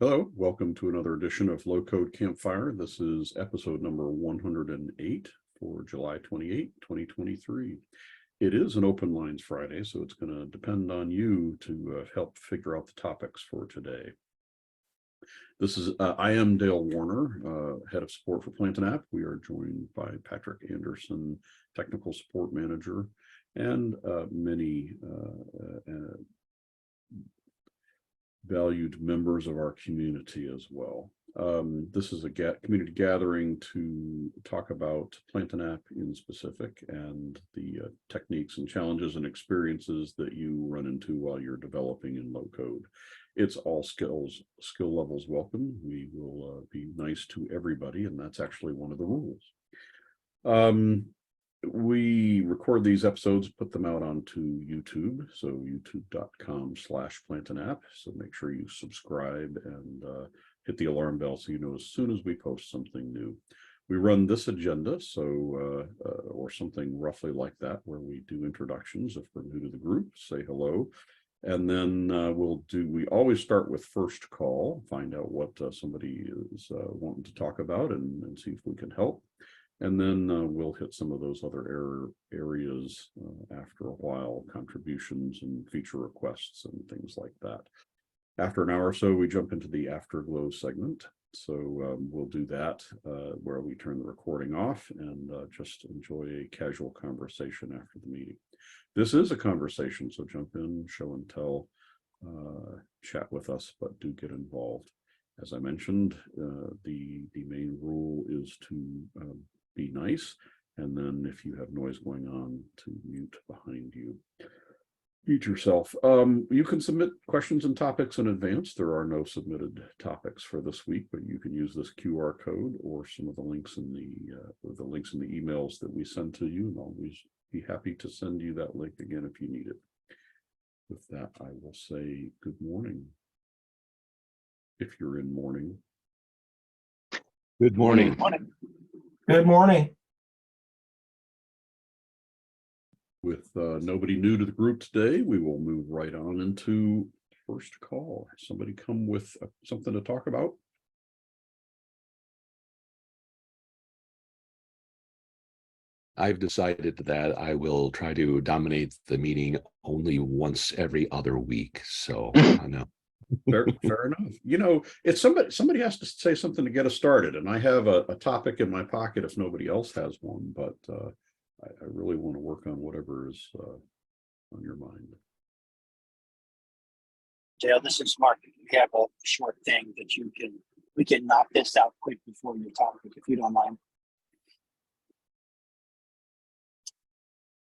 Hello, welcome to another edition of Low-Code Campfire. This is episode number 108 for July 28, 2023. It is an open lines Friday, so it's going to depend on you to help figure out the topics for today. I am Dale Warner, Head of Support for Plantain App. We are joined by Patrick Anderson, Technical Support Manager, and many valued members of our community as well. This is a community gathering to talk about Plantain App in specific and the techniques and challenges and experiences that you run into while you're developing in low code. It's all skill levels welcome. We will be nice to everybody, and that's actually one of the rules. We record these episodes, put them out onto YouTube, so youtube.com/plantainapp. So make sure you subscribe and hit the alarm bell so you know as soon as we post something new. We run this agenda, so or something roughly like that, where we do introductions if we're new to the group, say hello, and then we always start with first call, find out what somebody is wanting to talk about and see if we can help. And then we'll hit some of those other areas after a while, contributions and feature requests and things like that. After an hour or so, we jump into the Afterglow segment. So we'll do that where we turn the recording off and just enjoy a casual conversation after the meeting. This is a conversation, so jump in, show and tell, chat with us, but do get involved. As I mentioned, the main rule is to be nice, and then if you have noise going on, to mute behind you. Mute yourself. You can submit questions and topics in advance. There are no submitted topics for this week, but you can use this QR code or some of the links in the emails that we send to you, and I'll always be happy to send you that link again if you need it. With that, I will say good morning, if you're in morning. Good morning. Good morning. Good morning. With nobody new to the group today, we will move right on into first call. Somebody come with something to talk about? I've decided that I will try to dominate the meeting only once every other week. So I know. Fair enough. You know, it's somebody has to say something to get us started, and I have a topic in my pocket if nobody else has one, but I really want to work on whatever is on your mind. Dale, this is Mark. We have a short thing that we can knock this out quick before your topic, if you don't mind.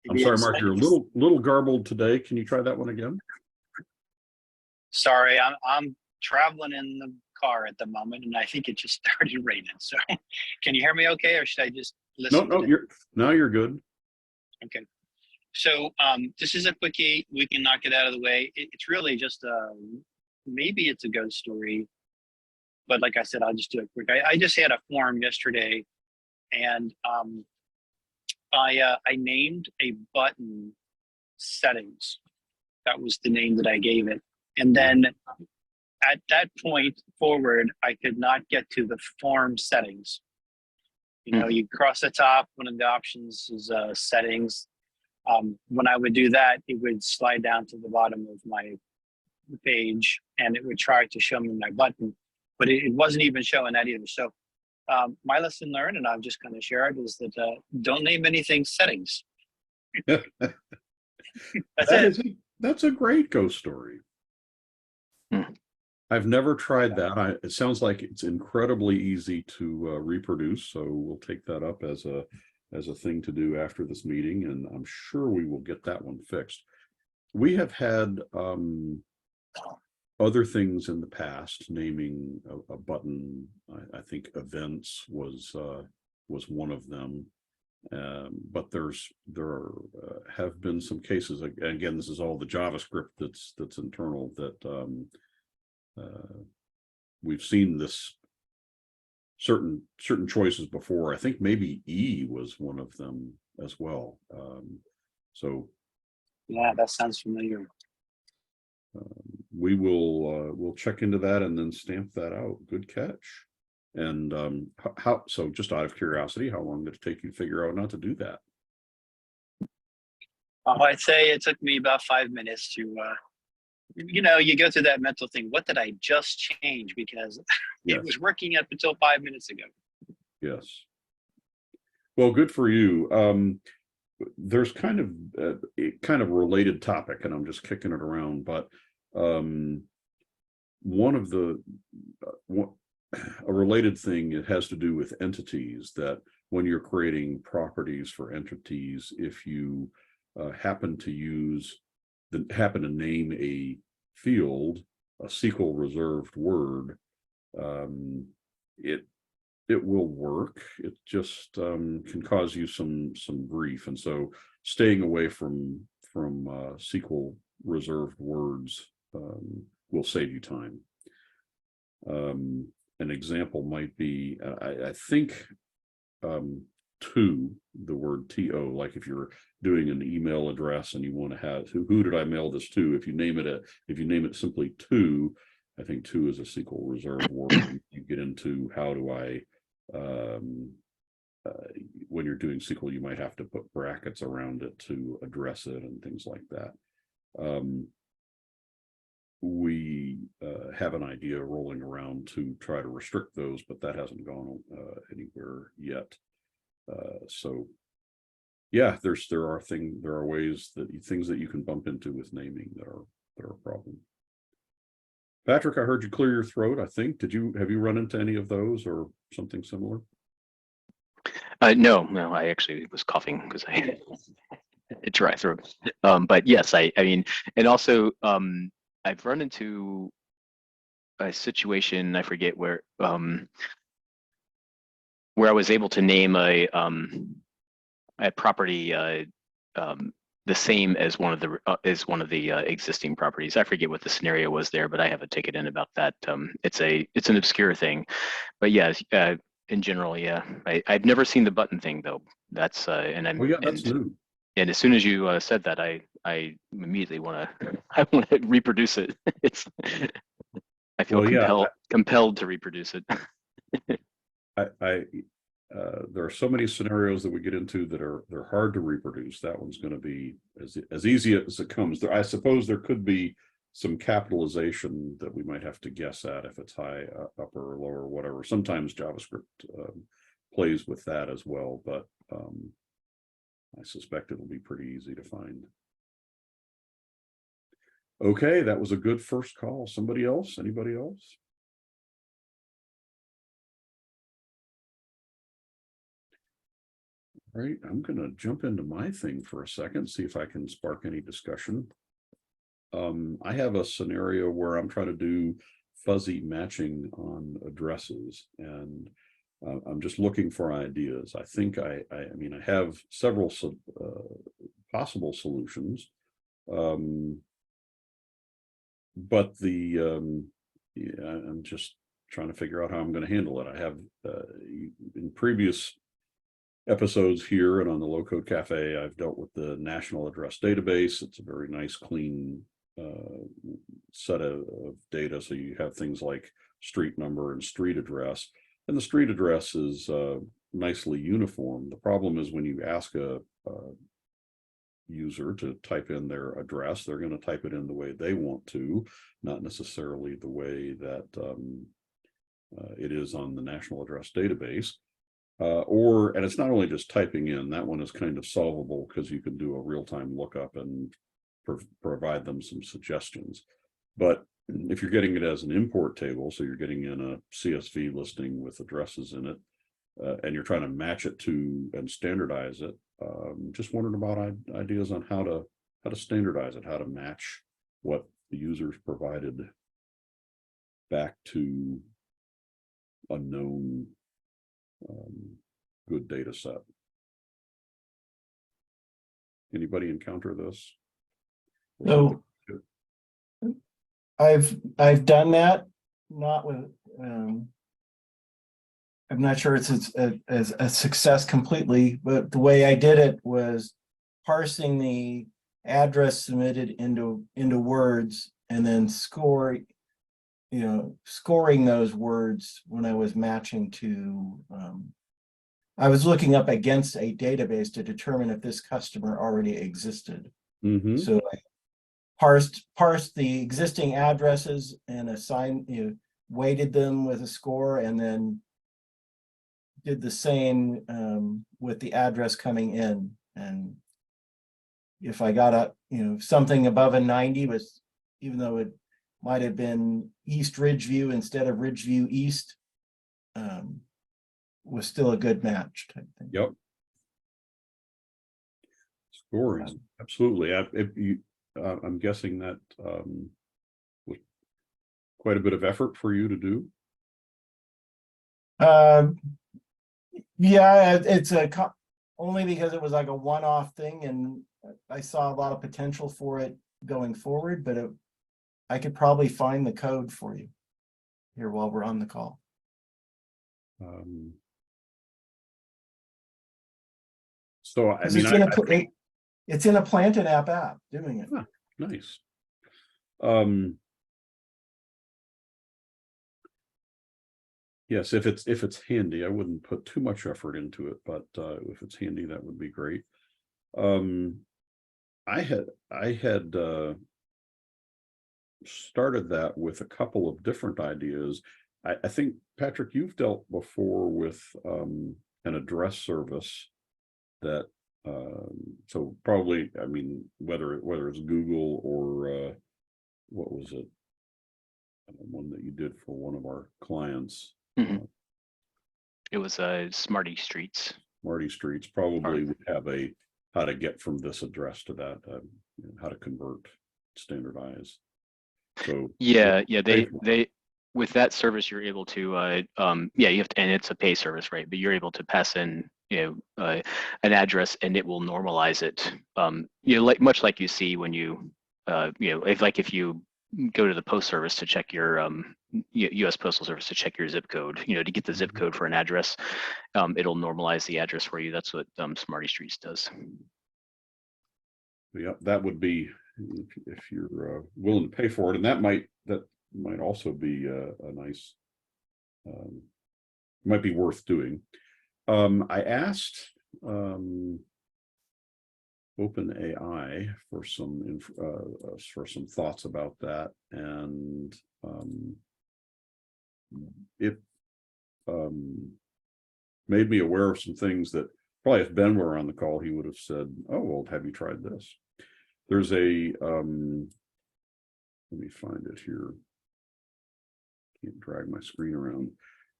I'm sorry, Mark, you're a little garbled today. Can you try that one again? Sorry, I'm traveling in the car at the moment, and I think it just started raining. So, can you hear me okay, or should I just listen? No, you're good. Okay. So, this is a quickie. We can knock it out of the way. It's really just maybe it's a ghost story, but like I said, I'll just do it quick. I just had a forum yesterday, and I named a button settings. That was the name that I gave it. And then at that point forward, I could not get to the form settings. You know, you cross the top, one of the options is settings. When I would do that, it would slide down to the bottom of my page and it would try to show me my button, but it wasn't even showing that either. So my lesson learned, and I've just kind of shared, is that don't name anything settings. That's a great ghost story. I've never tried that. It sounds like it's incredibly easy to reproduce, so we'll take that up as a thing to do after this meeting, and I'm sure we will get that one fixed. We have had other things in the past, naming a button. I think events was one of them, but there have been some cases. Again, this is all the JavaScript that's internal that we've seen this certain choices before. I think maybe E was one of them as well. So yeah, that sounds familiar. we will we'll check into that and then stamp that out. Good catch. And so just out of curiosity, how long did it take you to figure out not to do that? I'd say it took me about 5 minutes to, you go through that mental thing. What did I just change? Because Yes. it was working up until 5 minutes ago. Yes. Well, good for you. There's kind of related topic, and I'm just kicking it around, but one of the a related thing, it has to do with entities, that when you're creating properties for entities, if you happen to name a field a SQL reserved word, it will work. It just can cause you some grief, and so staying away from SQL reserved words will save you time. An example might be, I think, to the word TO, like if you're doing an email address and you want to have who did I mail this to? If you name it simply to, I think to is a SQL reserved word. You get into how do I when you're doing SQL, you might have to put brackets around it to address it and things like that. We have an idea rolling around to try to restrict those, but that hasn't gone anywhere yet. So yeah, there are ways things that you can bump into with naming that are a problem. Patrick, I heard you clear your throat, I think. Have you run into any of those or something similar? No, I actually was coughing because I had a dry throat. But yes, I mean, and also I've run into a situation, I forget where I was able to name a property the same as one of the existing properties. I forget what the scenario was there, but I have a ticket in about that. It's an obscure thing, but yeah, in general, yeah. I've never seen the button thing though. That's That's new. And as soon as you said that, I immediately want to reproduce it. I feel compelled to reproduce it. There are so many scenarios that we get into that they're hard to reproduce. That one's going to be as easy as it comes. I suppose there could be some capitalization that we might have to guess at if it's high, upper, or lower, or whatever. Sometimes JavaScript plays with that as well, but I suspect it'll be pretty easy to find. Okay, that was a good first call. Somebody else? Anybody else? All right, I'm going to jump into my thing for a second, see if I can spark any discussion. I have a scenario where I'm trying to do fuzzy matching on addresses, and I'm just looking for ideas. I think I have several possible solutions, but I'm just trying to figure out how I'm going to handle it. I have in previous episodes here and on the Low-Code Cafe, I've dealt with the national address database. It's a very nice, clean set of data. So you have things like street number and street address, and the street address is nicely uniform. The problem is when you ask a user to type in their address, they're going to type it in the way they want to, not necessarily the way that it is on the national address database. And it's not only just typing in, that one is kind of solvable because you can do a real-time lookup and provide them some suggestions. But if you're getting it as an import table, so you're getting in a CSV listing with addresses in it, and you're trying to match it to and standardize it, just wondering about ideas on how to standardize it, how to match what the users provided back to a known good data set. Anybody encounter this? So I've done that, not with I'm not sure it's a success completely, but the way I did it was parsing the address submitted into words and then scoring those words when I was matching to, I was looking up against a database to determine if this customer already existed. Mhm. So I parsed the existing addresses and assigned, weighted them with a score, and then did the same with the address coming in. And if I got something above a 90 was, even though it might have been East Ridgeview instead of Ridgeview East, was still a good match type thing. Yep. Scoring, absolutely. I'm guessing that was quite a bit of effort for you to do. Yeah, it's only because it was like a one-off thing, and I saw a lot of potential for it going forward, but I could probably find the code for you here while we're on the call. So I mean, it's in a Planted app doing it. Nice. Yes, if it's handy, I wouldn't put too much effort into it, but if it's handy, that would be great. I had started that with a couple of different ideas. I think, Patrick, you've dealt before with an address service that so probably, I mean, whether it's Google or what was it, one that you did for one of our clients. It was Smarty Streets. Smarty Streets probably would have a how to get from this address to that, how to convert, standardize. So yeah, they with that service you're able to you have to, and it's a pay service, right? But you're able to pass in an address and it will normalize it. Like much like you see when you if you go to the post service to check your U.S. Postal Service to check your zip code, to get the zip code for an address, it'll normalize the address for you. That's what Smarty Streets does. Yeah, that would be if you're willing to pay for it, and that might also be a nice, might be worth doing. I asked OpenAI for some thoughts about that, and it made me aware of some things that probably if Ben were on the call, he would have said, "Oh, well, have you tried this?" There's a let me find it here. Can't drag my screen around.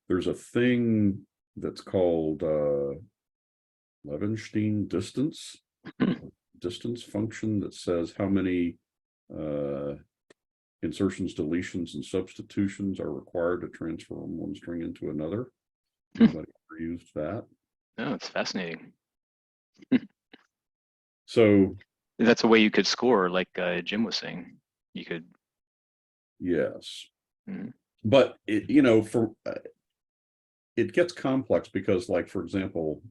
There's a thing that's called Levenstein distance function that says how many insertions, deletions, and substitutions are required to transform one string into another. Anybody ever used that? No, it's fascinating. So that's a way you could score, like Jim was saying. You could. Yes, but it gets complex because, like, for example,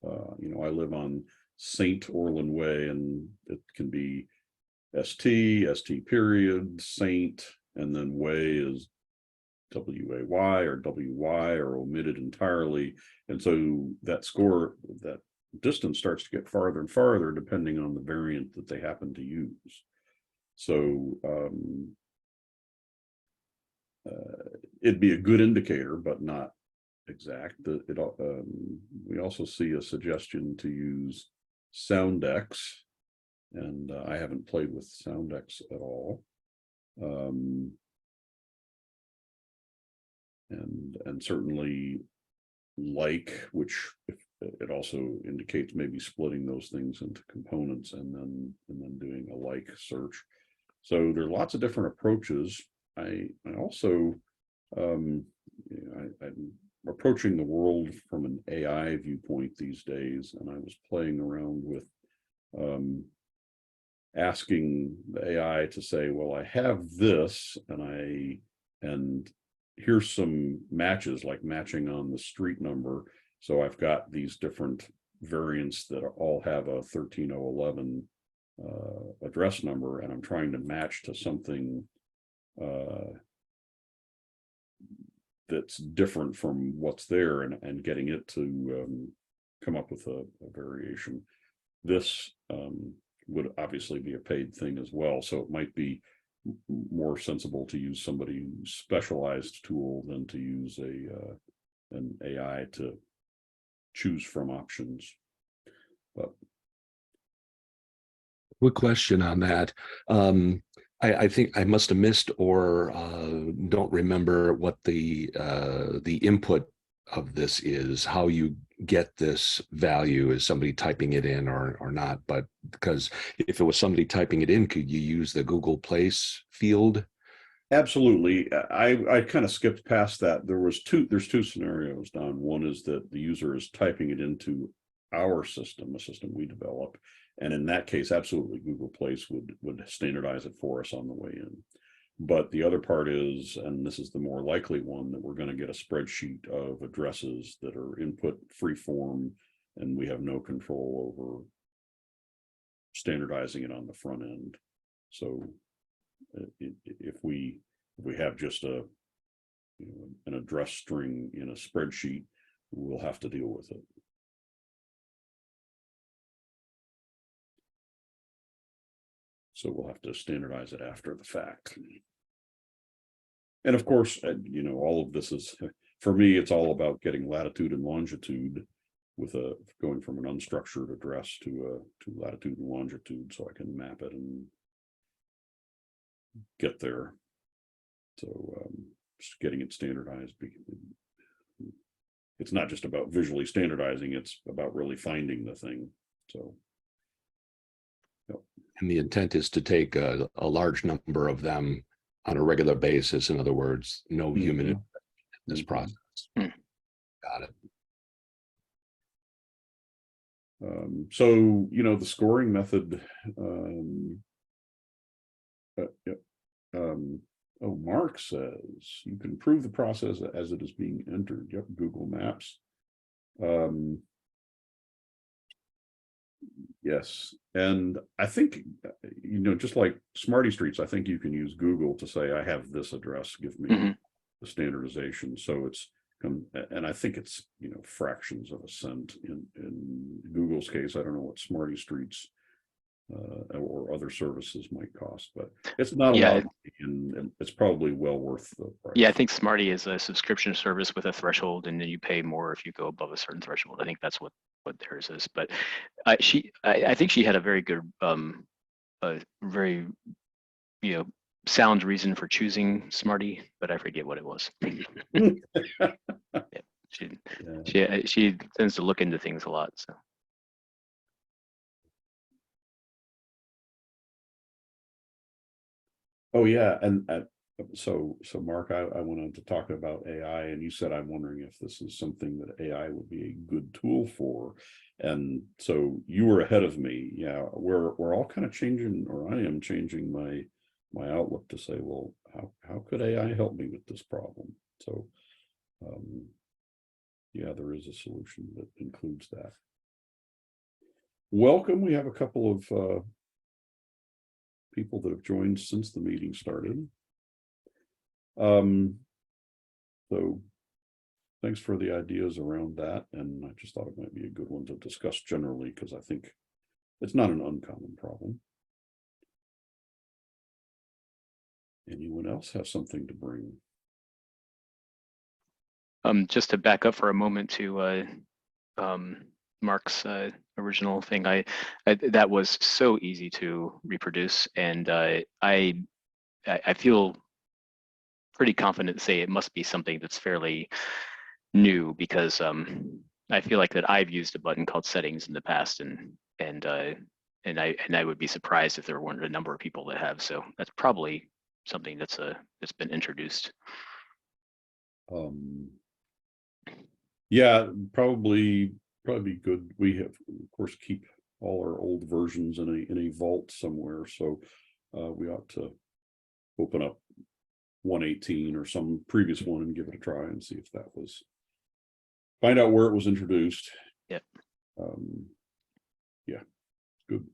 I live on St. Orlan Way, and it can be ST period, Saint, and then Way is WAY or WY or omitted entirely. And so that distance starts to get farther and farther depending on the variant that they happen to use. So it'd be a good indicator, but not exact. We also see a suggestion to use SoundX, and I haven't played with SoundX at all. And certainly which it also indicates maybe splitting those things into components and then doing a like search. So there are lots of different approaches. I also I'm approaching the world from an AI viewpoint these days, and I was playing around with asking the AI to say, well, I have this, and here's some matches, like matching on the street number. So I've got these different variants that all have a 13011 address number, and I'm trying to match to something that's different from what's there, and getting it to come up with a variation. This would obviously be a paid thing as well, so it might be more sensible to use somebody's specialized tool than to use an AI to choose from options. But quick question on that. I think I must have missed or don't remember what the input of this is, how you get this value. Is somebody typing it in or not? But because if it was somebody typing it in, could you use the Google Place field? absolutely. I kind of skipped past that. There's two scenarios, Don. One is that the user is typing it into our system, a system we develop. And in that case, absolutely, Google Place would standardize it for us on the way in. But the other part is, and this is the more likely one, that we're going to get a spreadsheet of addresses that are input free form, and we have no control over standardizing it on the front end. So if we have just an address string in a spreadsheet, we'll have to deal with it. So we'll have to standardize it after the fact. And of course, all of this is, for me, it's all about getting latitude and longitude with going from an unstructured address to latitude and longitude, so I can map it and get there. So just getting it standardized. It's not just about visually standardizing, it's about really finding the thing. So. And the intent is to take a large number of them on a regular basis. In other words, no human in this process. Got it. So, the scoring method, Mark says you can improve the process as it is being entered. Yep, Google Maps. Yes, and I think, just like Smarty Streets, I think you can use Google to say, I have this address, give me the standardization. So and I think it's, fractions of a cent in Google's case. I don't know what Smarty Streets or other services might cost, but it's not a lot, and it's probably well worth the price. Yeah, I think Smarty is a subscription service with a threshold, and then you pay more if you go above a certain threshold. I think that's what theirs is. But I think she had a very good, very sound reason for choosing Smarty, but I forget what it was. She tends to look into things a lot. So. Oh yeah, and so Mark, I wanted to talk about AI, and you said, I'm wondering if this is something that AI would be a good tool for, and so you were ahead of me. Yeah, we're all kind of changing, or I am changing my outlook to say, well, how could AI help me with this problem? So, yeah, there is a solution that includes that. Welcome. We have a couple of people that have joined since the meeting started. So thanks for the ideas around that, and I just thought it might be a good one to discuss generally, because I think it's not an uncommon problem. Anyone else have something to bring? Just to back up for a moment to Mark's original thing, that was so easy to reproduce, and I feel pretty confident to say it must be something that's fairly new, because I feel like that I've used a button called settings in the past, and I would be surprised if there weren't a number of people that have. So that's probably something that's been introduced. Yeah, probably good. We have, of course, keep all our old versions in a vault somewhere, so we ought to open up 118 or some previous one and give it a try and see if that was, find out where it was introduced. Yep. Yeah, good.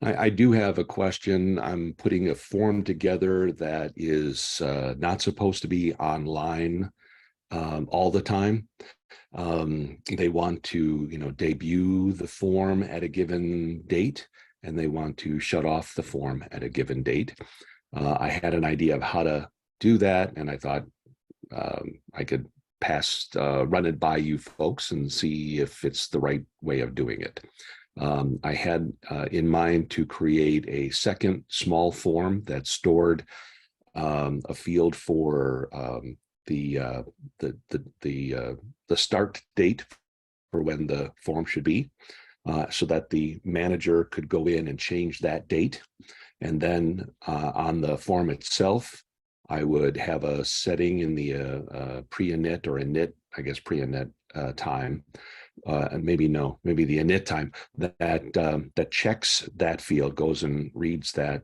I do have a question. I'm putting a form together that is not supposed to be online all the time. They want to, debut the form at a given date, and they want to shut off the form at a given date. I had an idea of how to do that, and I thought I could run it by you folks and see if it's the right way of doing it. I had in mind to create a second small form that stored a field for the start date for when the form should be, so that the manager could go in and change that date. And then on the form itself, I would have a setting in the pre-init or init, I guess pre-init time, and maybe the init time that checks that field, goes and reads that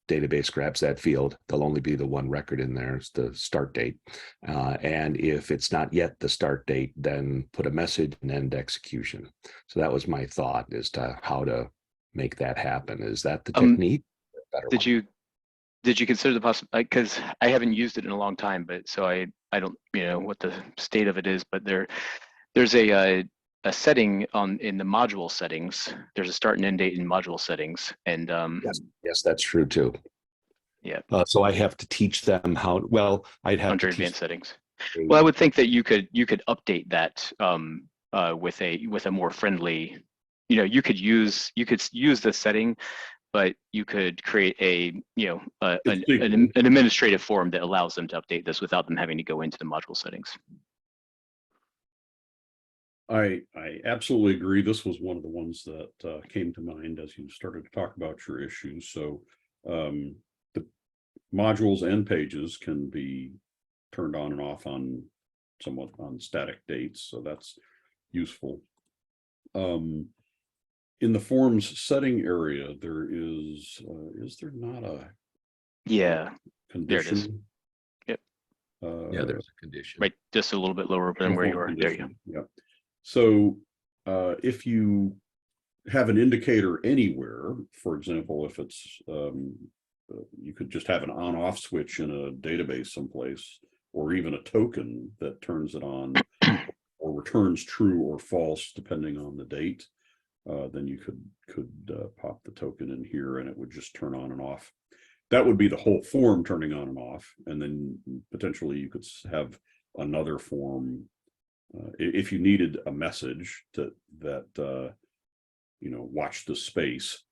database, grabs that field. There'll only be the one record in there, it's the start date. And if it's not yet the start date, then put a message and end execution. So that was my thought as to how to make that happen. Is that the technique? Did you consider the possibility, because I haven't used it in a long time, but so I don't what the state of it is, but there's a setting in the module settings. There's a start and end date in module settings, and yes, that's true too. Yeah. So I have to teach them how. Well, I'd have under to advanced settings. Well, I would think that you could update that with a more friendly. You could use the setting, but you could create an administrative form that allows them to update this without them having to go into the module settings. I absolutely agree. This was one of the ones that came to mind as you started to talk about your issues. So the modules and pages can be turned on and off on somewhat on static dates. So that's useful. In the forms setting area, there is there not a condition? There it is. Yep. Yeah, there's a condition. Right, just a little bit lower than where you are. There you go. Yeah. So if you have an indicator anywhere, for example, if it's you could just have an on-off switch in a database someplace, or even a token that turns it on or returns true or false depending on the date. Then you could pop the token in here and it would just turn on and off. That would be the whole form turning on and off. And then potentially you could have another form if you needed a message that watch the space.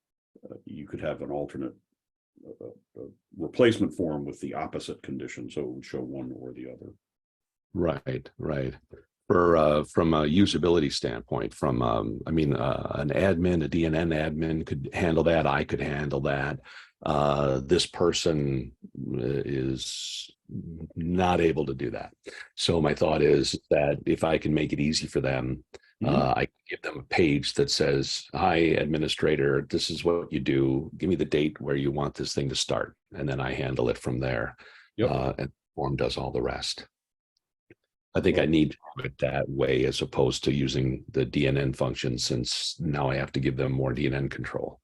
You could have an alternate replacement form with the opposite condition, so it would show one or the other. Right. From a usability standpoint, an admin, a DNN admin could handle that. I could handle that. This person is not able to do that. So my thought is that if I can make it easy for them, I can give them a page that says, "Hi, administrator, this is what you do. Give me the date where you want this thing to start." And then I handle it from there. Yep. And the form does all the rest. I think I need to do it that way as opposed to using the DNN function, since now I have to give them more DNN control.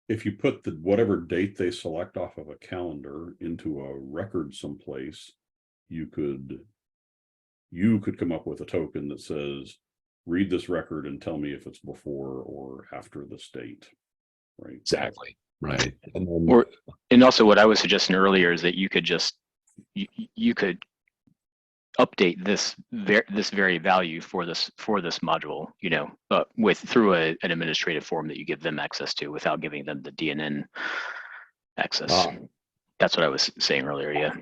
If you put whatever date they select off of a calendar into a record someplace, you could come up with a token that says, "Read this record and tell me if it's before or after this date." Right. Exactly. Right. And also what I was suggesting earlier is that you could just you could update this very value for this module, through an administrative form that you give them access to without giving them the DNN access. That's what I was saying earlier. Yeah.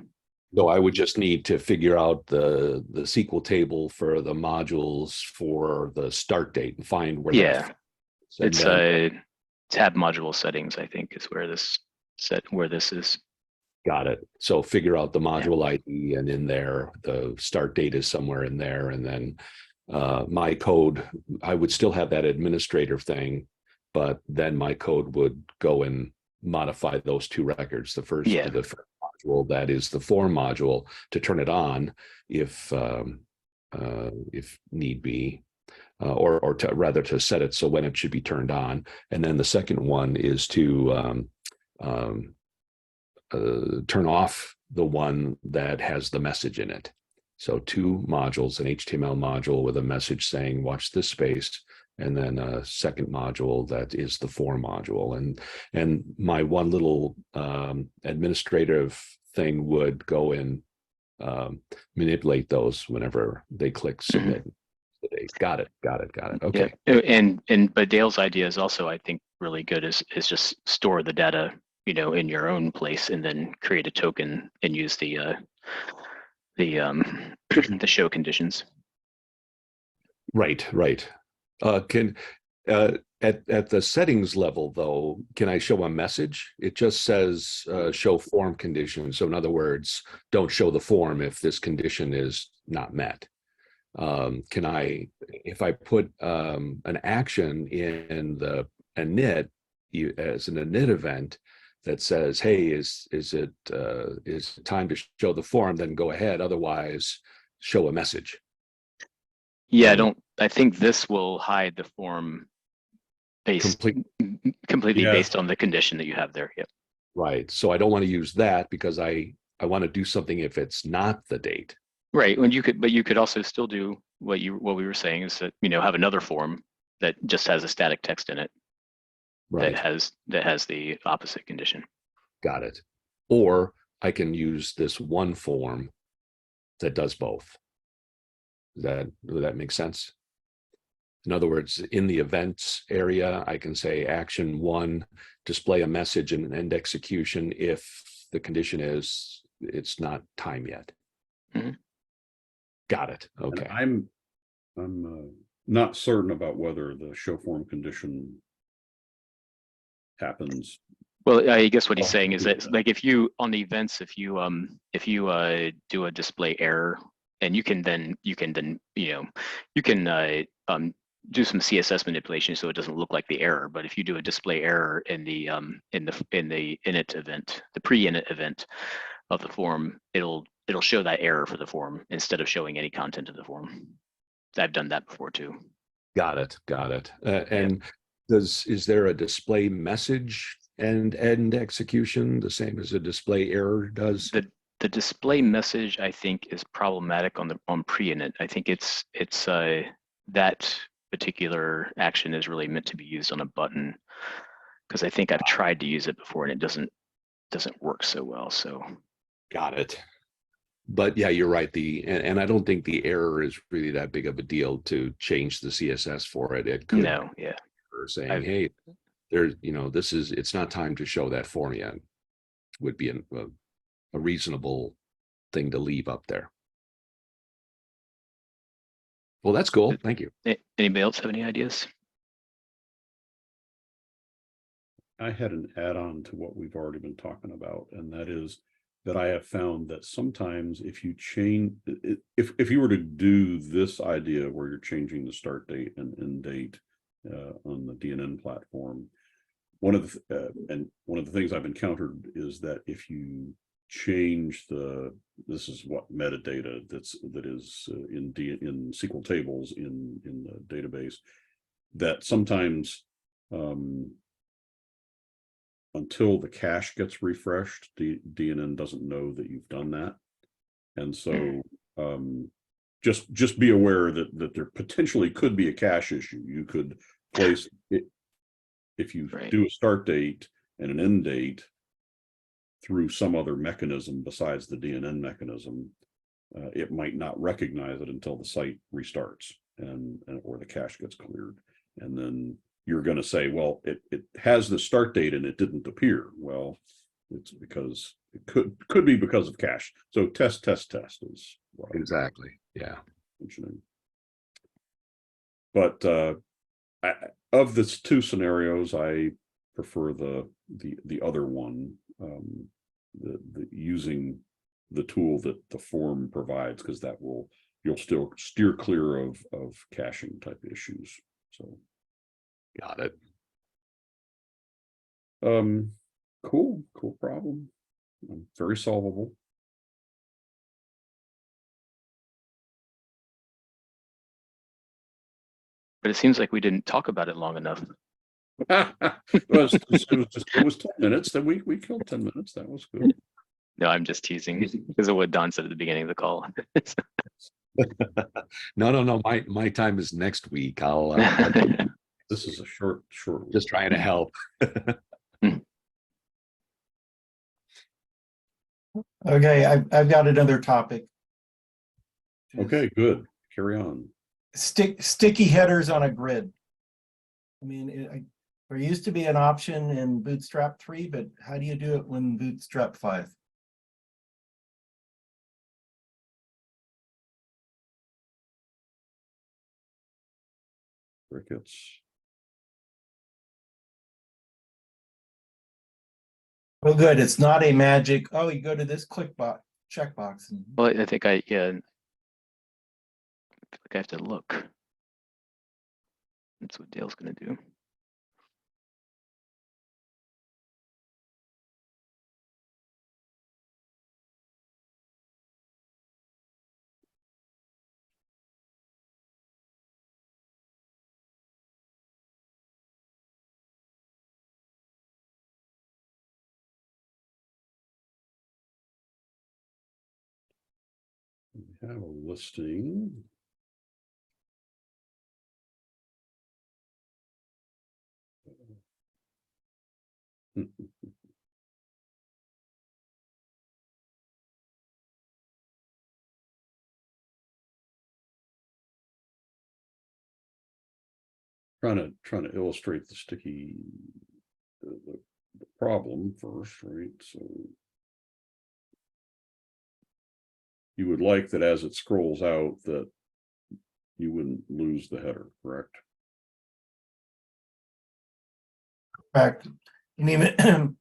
No, I would just need to figure out the SQL table for the modules for the start date and find where. Yeah. It's tab module settings, I think, is where this is. Got it. So figure out the module ID, and in there, the start date is somewhere in there. And then my code, I would still have that administrator thing, but then my code would go and modify those two records. The first module, that is the form module, to turn it on if need be. or rather to set it so when it should be turned on. And then the second one is to turn off the one that has the message in it. So two modules, an HTML module with a message saying, watch this space, and then a second module that is the form module. And my one little administrative thing would go and manipulate those whenever they click submit. Got it. Okay. Yeah. But Dale's idea is also, I think, really good, is just store the data, in your own place, and then create a token and use the the show conditions. Right. Can at the settings level though, can I show a message? It just says show form condition. So in other words, don't show the form if this condition is not met. Can I, if I put an action in the init as an init event that says, hey, is it time to show the form, then go ahead, otherwise show a message. Yeah, I think this will hide the form completely Yeah. based on the condition that you have there. Yep. Right. So I don't want to use that because I want to do something if it's not the date. Right. But you could also still do what we were saying, is that, have another form that just has a static text in it. Right. That has the opposite condition. Got it. Or I can use this one form that does both. Would that make sense? In other words, in the events area, I can say action 1, display a message and end execution if the condition is it's not time yet. Mm-hmm. Got it. Okay. And I'm not certain about whether the show form condition happens. Well, I guess what he's saying is that, like, if you on the events, if you do a display error, and you can then do some CSS manipulation so it doesn't look like the error. But if you do a display error in the init event, the pre-init event of the form, it'll show that error for the form instead of showing any content of the form. I've done that before too. Got it. And is there a display message and end execution the same as a display error does? The display message, I think, is problematic on pre-init. I think it's that particular action is really meant to be used on a button, because I think I've tried to use it before and it doesn't work so well. So got it. But yeah, you're right. And I don't think the error is really that big of a deal to change the CSS for it. It could saying, hey, there's it's not time to show that form yet, would be a reasonable thing to leave up there. Well, that's cool. Thank you. Anybody else have any ideas? I had an add-on to what we've already been talking about, and that is that I have found that sometimes if you change, if you were to do this idea where you're changing the start date and end date on the DNN platform, one of the things I've encountered is that if you change this is what metadata that is in SQL tables in the database, that sometimes until the cache gets refreshed, DNN doesn't know that you've done that. And so just be aware that there potentially could be a cache issue. You could place it, if you do a start date and an end date through some other mechanism besides the DNN mechanism, it might not recognize it until the site restarts or the cache gets cleared. And then you're going to say, well, it has the start date and it didn't appear. Well, it's because it could be because of cache. So test is what exactly. Yeah. Mentioning. But of the two scenarios, I prefer the other one, the using the tool that the form provides, because that you'll still steer clear of caching type issues. So got it. Cool problem. Very solvable. But it seems like we didn't talk about it long enough. It was 10 minutes. Then we killed 10 minutes. That was good. No, I'm just teasing because of what Don said at the beginning of the call. No. My time is next week. I'll This is a short. just trying to help. Okay, I've got another topic. Okay, good. Carry on. Sticky headers on a grid. I mean, there used to be an option in Bootstrap 3, but how do you do it when Bootstrap 5? Crickets. Well, good. It's not a magic. Oh, you go to this checkbox. And Well, I think I feel like I have to look. That's what Dale's gonna do. We have a listing. Trying to illustrate the sticky the problem first, right? So you would like that as it scrolls out that you wouldn't lose the header, correct? fact, and even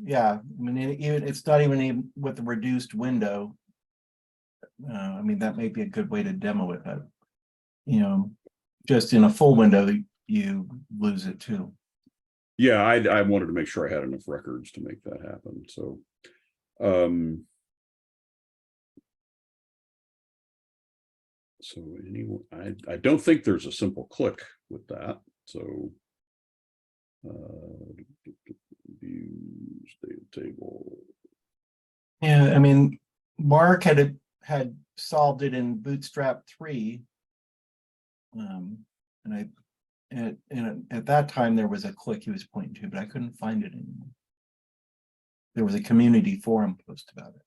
yeah, I mean, even it's not even with the reduced window. I mean, that may be a good way to demo it, but just in a full window, you lose it too. Yeah, I wanted to make sure I had enough records to make that happen. So anyway, I don't think there's a simple click with that. So views, data table. Yeah, I mean, Mark had solved it in Bootstrap 3. And at that time there was a click he was pointing to, but I couldn't find it anymore. There was a community forum post about it.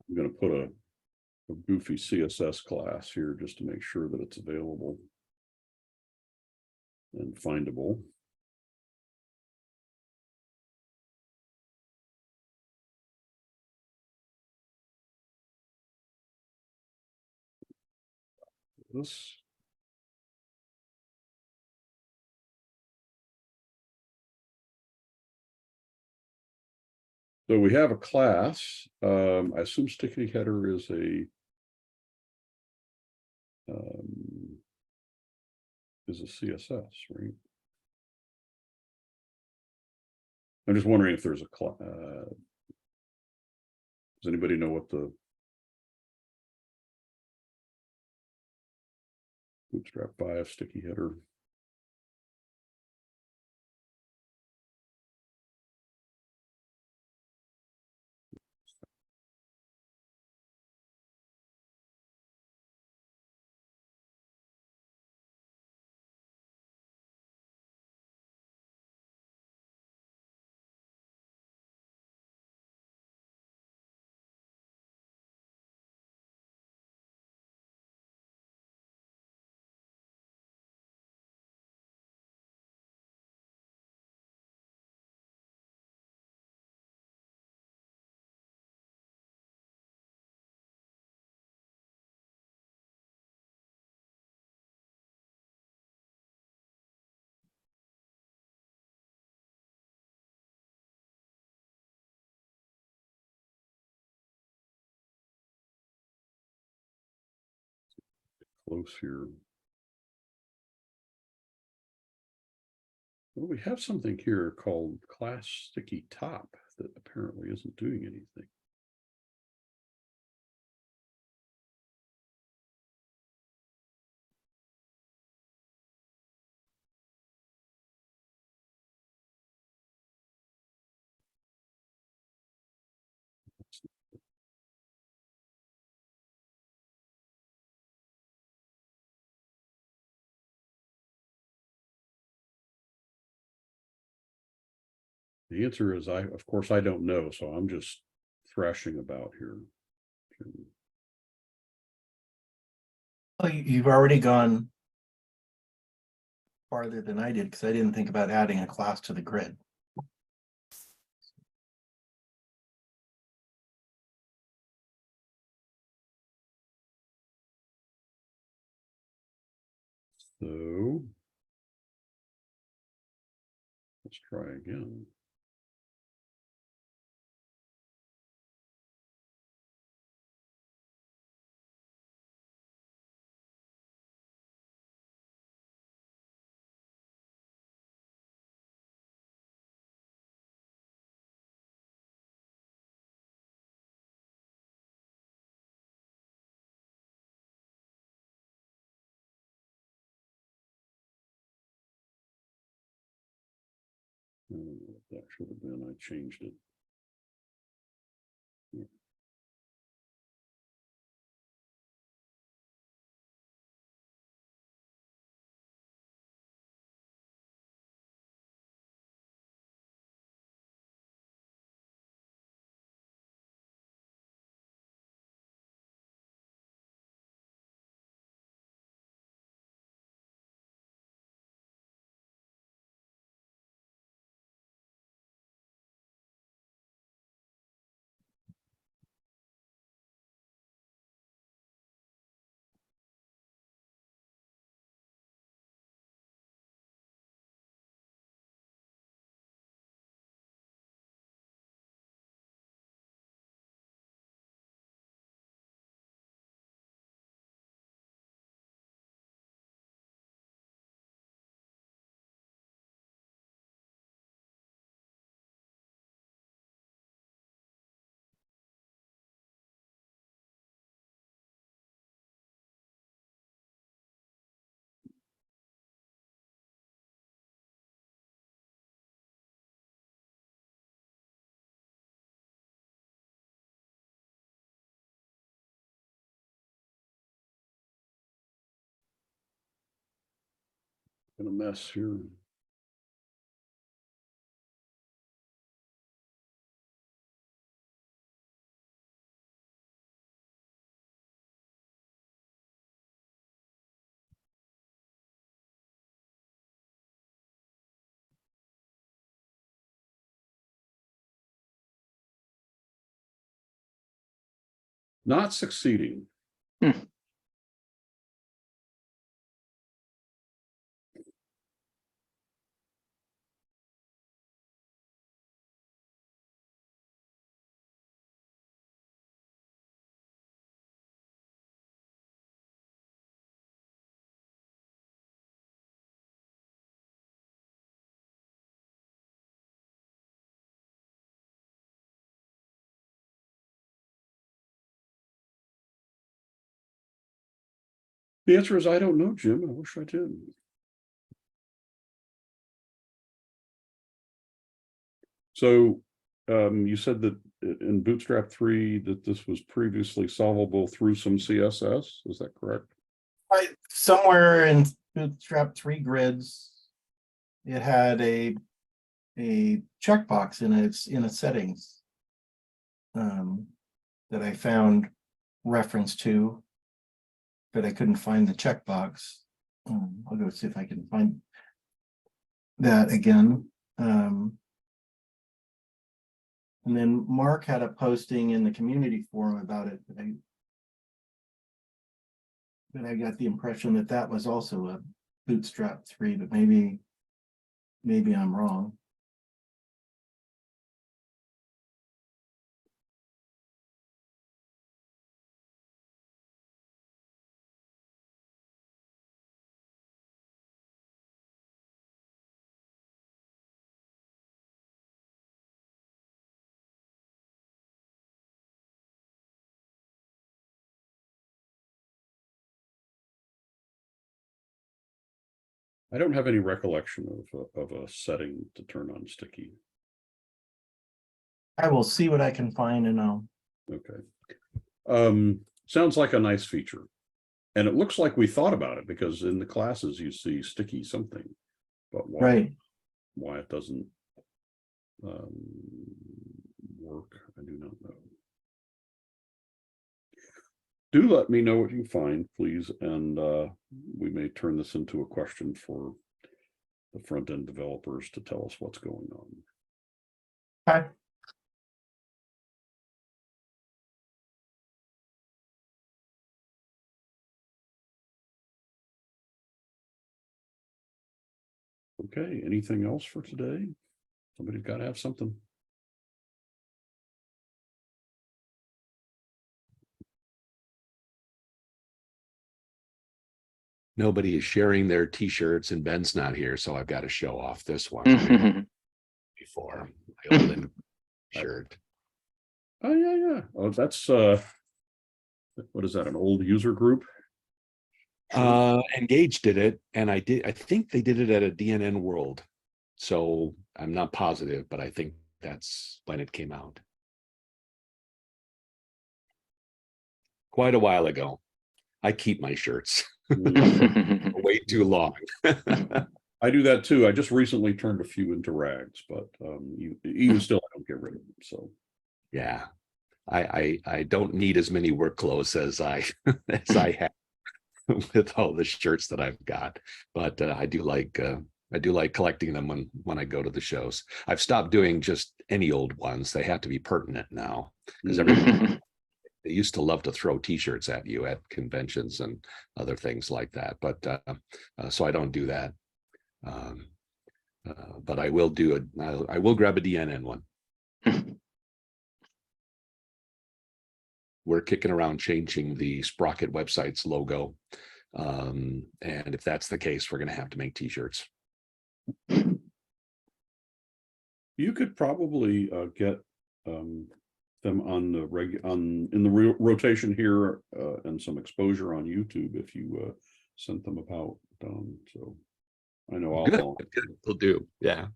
I'm going to put a goofy CSS class here just to make sure that it's available and findable. This. So we have a class. I assume sticky header is a CSS, right? I'm just wondering if there's a class. Does anybody know what the Bootstrap 5 sticky header? Close here. Well, we have something here called class sticky top that apparently isn't doing anything. The answer is, of course, I don't know, so I'm just thrashing about here. Oh, you've already gone farther than I did because I didn't think about adding a class to the grid. So let's try again. That should have been, I changed it. In a mess here. Not succeeding. The answer is, I don't know, Jim. I wish I did. So you said that in Bootstrap 3 that this was previously solvable through some CSS. Is that correct? Somewhere in Bootstrap 3 grids, it had a checkbox in its settings that I found reference to, but I couldn't find the checkbox. I'll go see if I can find that again. And then Mark had a posting in the community forum about it, but I got the impression that that was also a Bootstrap 3, but maybe I'm wrong. I don't have any recollection of a setting to turn on sticky. I will see what I can find and I'll. Okay. Sounds like a nice feature. And it looks like we thought about it because in the classes you see sticky something, but Right. why it doesn't work, I do not know. Do let me know what you find, please, and we may turn this into a question for the front-end developers to tell us what's going on. Okay. Okay, anything else for today? Somebody's got to have something. Nobody is sharing their t-shirts and Ben's not here, so I've got to show off this one before my old shirt. Oh yeah. Oh, that's what is that? An old user group? Engage did it, and I think they did it at a DNN World. So I'm not positive, but I think that's when it came out. Quite a while ago. I keep my shirts way too long. I do that too. I just recently turned a few into rags, but even still, I don't get rid of them. So yeah, I don't need as many work clothes as I have with all the shirts that I've got, but I do like collecting them when I go to the shows. I've stopped doing just any old ones. They have to be pertinent now because everybody. They used to love to throw t-shirts at you at conventions and other things like that, but so I don't do that. But I will do it. I will grab a DNN one. We're kicking around changing the Sprocket website's logo. And if that's the case, we're going to have to make t-shirts. you could probably get them on the in the rotation here and some exposure on YouTube if you sent them about. So I know I'll do. Yeah.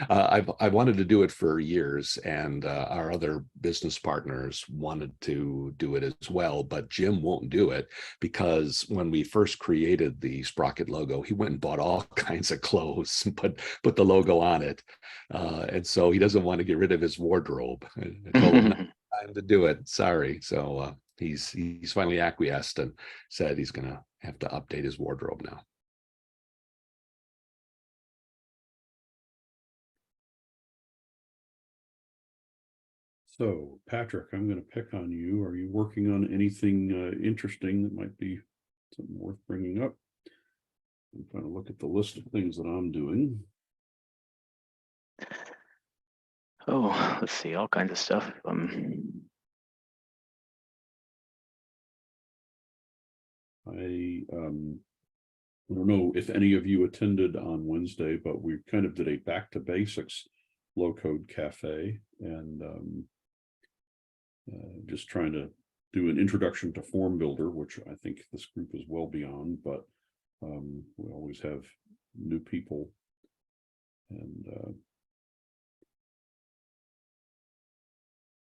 I've wanted to do it for years, and our other business partners wanted to do it as well, but Jim won't do it because when we first created the Sprocket logo, he went and bought all kinds of clothes and put the logo on it, and so he doesn't want to get rid of his wardrobe. I told him, time to do it. Sorry. So he's finally acquiesced and said he's going to have to update his wardrobe now. So, Patrick, I'm going to pick on you. Are you working on anything interesting that might be something worth bringing up? I'm trying to look at the list of things that I'm doing. Oh, let's see, all kinds of stuff. I don't know if any of you attended on Wednesday, but we kind of did a back to basics Low-Code Cafe, and just trying to do an introduction to Form Builder, which I think this group is well beyond, but we always have new people, and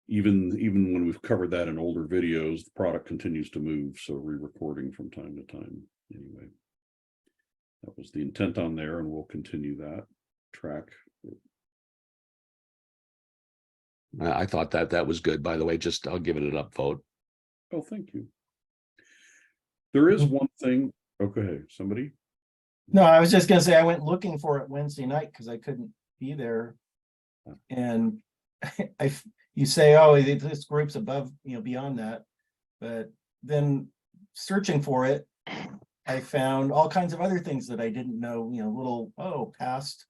even when we've covered that in older videos, the product continues to move, so re-recording from time to time. Anyway, that was the intent on there, and we'll continue that track. I thought that was good, by the way. Just I'll give it an upvote. Oh, thank you. There is one thing. Oh, go ahead, somebody. No, I was just gonna say I went looking for it Wednesday night because I couldn't be there, and you say, oh, this group's above, beyond that, but then searching for it, I found all kinds of other things that I didn't know. Little past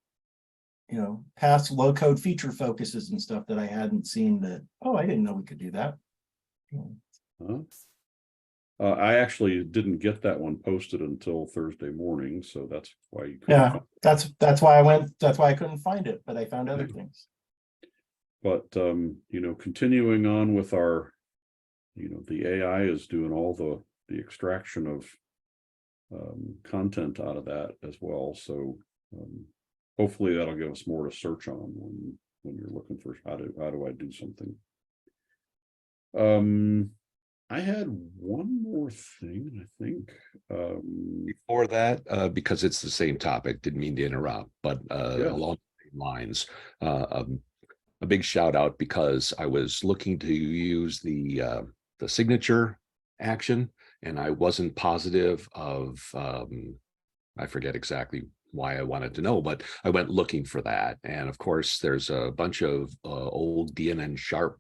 low-code feature focuses and stuff that I hadn't seen. That I didn't know we could do that. I actually didn't get that one posted until Thursday morning, so that's why you couldn't. Yeah, that's why I went. That's why I couldn't find it, but I found other things. But continuing on with our, the AI is doing all the extraction of content out of that as well. So hopefully that'll give us more to search on when you're looking for how do I do something. I had one more thing, I think. Before that, because it's the same topic, didn't mean to interrupt, but Yeah. along the same lines, a big shout out because I was looking to use the signature action, and I wasn't positive of I forget exactly why I wanted to know, but I went looking for that. And of course, there's a bunch of old DNN Sharp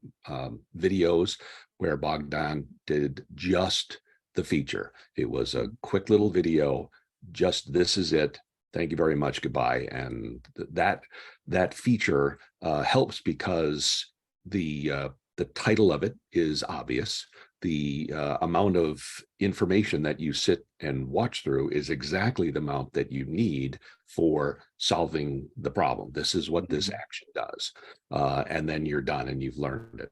videos where Bogdan did just the feature. It was a quick little video, just this is it. Thank you very much, goodbye. And that feature helps because the title of it is obvious. The amount of information that you sit and watch through is exactly the amount that you need for solving the problem. This is what this action does. And then you're done and you've learned it,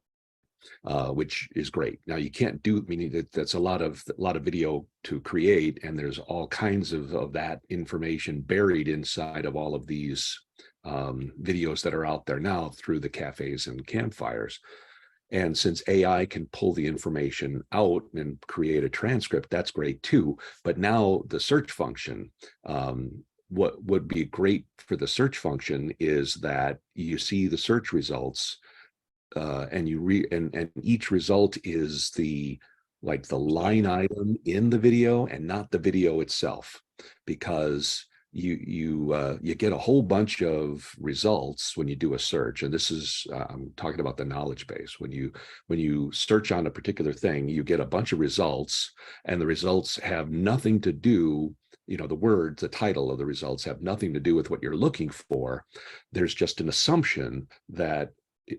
which is great. Now you can't do, meaning that's a lot of video to create, and there's all kinds of that information buried inside of all of these videos that are out there now through the cafes and campfires. And since AI can pull the information out and create a transcript, that's great too. But now the search function, what would be great for the search function is that you see the search results and and each result is the line item in the video and not the video itself, because you get a whole bunch of results when you do a search. And this is I'm talking about the knowledge base. When you search on a particular thing, you get a bunch of results, and the results have nothing to do, the words, the title of the results have nothing to do with what you're looking for. There's just an assumption that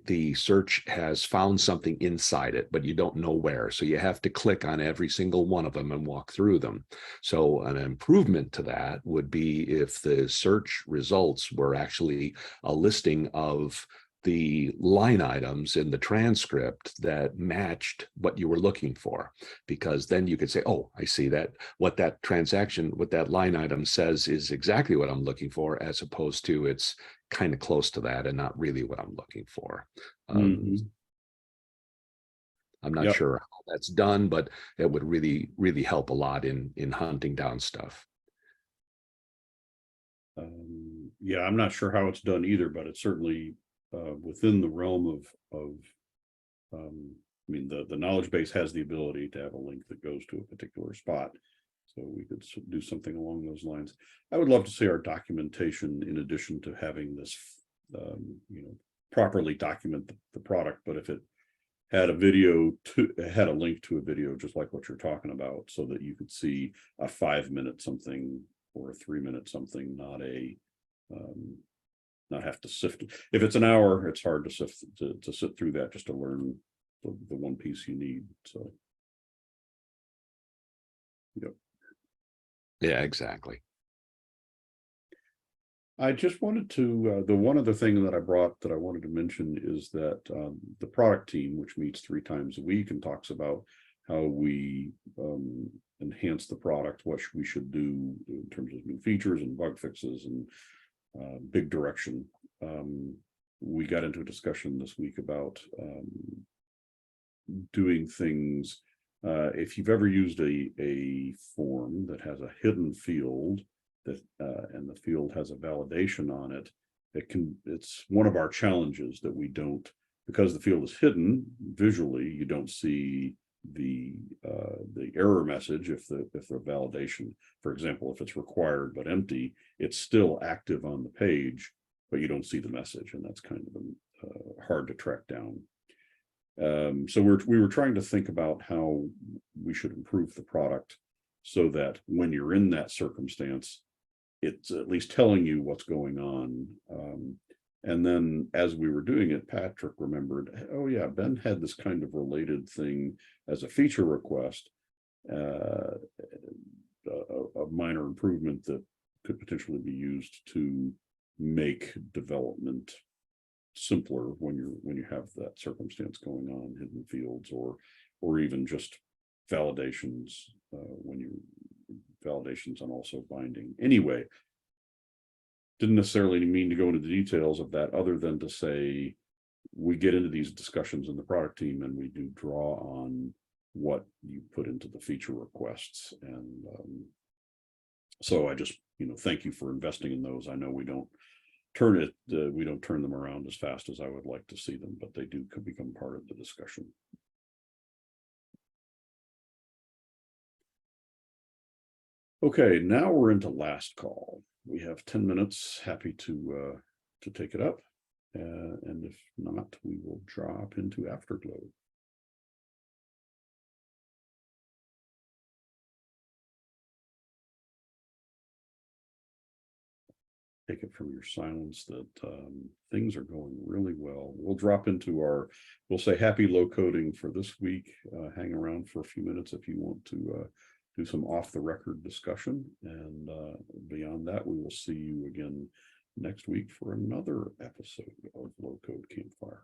the search has found something inside it, but you don't know where. So you have to click on every single one of them and walk through them. So an improvement to that would be if the search results were actually a listing of the line items in the transcript that matched what you were looking for, because then you could say, oh, I see that what that line item says is exactly what I'm looking for, as opposed to it's kind of close to that and not really what I'm looking for. I'm not sure how that's done, but it would really, really help a lot in hunting down stuff. Yeah, I'm not sure how it's done either, but it's certainly within the realm of I mean, the knowledge base has the ability to have a link that goes to a particular spot. So we could do something along those lines. I would love to see our documentation, in addition to having this, properly document the product. But if it had a link to a video, just like what you're talking about, so that you could see a 5-minute something or a 3-minute something, not have to sift. If it's an hour, it's hard to sift to sit through that just to learn the one piece you need. So, yep. Yeah, exactly. I just wanted to, the one other thing that I brought that I wanted to mention is that the product team, which meets 3 times a week and talks about how we enhance the product, what we should do in terms of new features and bug fixes and big direction. We got into a discussion this week about doing things. If you've ever used a form that has a hidden field that and the field has a validation on it, it's one of our challenges that we don't, because the field is hidden visually, you don't see the error message if the validation, for example, if it's required but empty, it's still active on the page, but you don't see the message, and that's kind of hard to track down. So we were trying to think about how we should improve the product so that when you're in that circumstance, it's at least telling you what's going on. And then as we were doing it, Patrick remembered, oh yeah, Ben had this kind of related thing as a feature request, a minor improvement that could potentially be used to make development simpler when you have that circumstance going on, hidden fields or even just validations when validations and also binding. Anyway, didn't necessarily mean to go into the details of that other than to say, we get into these discussions in the product team and we do draw on what you put into the feature requests. And so I just, thank you for investing in those. I know we don't turn them around as fast as I would like to see them, but they do become part of the discussion. Okay, now we're into last call. We have 10 minutes. Happy to take it up. And if not, we will drop into Afterglow. Take it from your silence that things are going really well. We'll drop into we'll say happy low coding for this week. Hang around for a few minutes if you want to do some off the record discussion. And beyond that, we will see you again next week for another episode of Low-Code Campfire.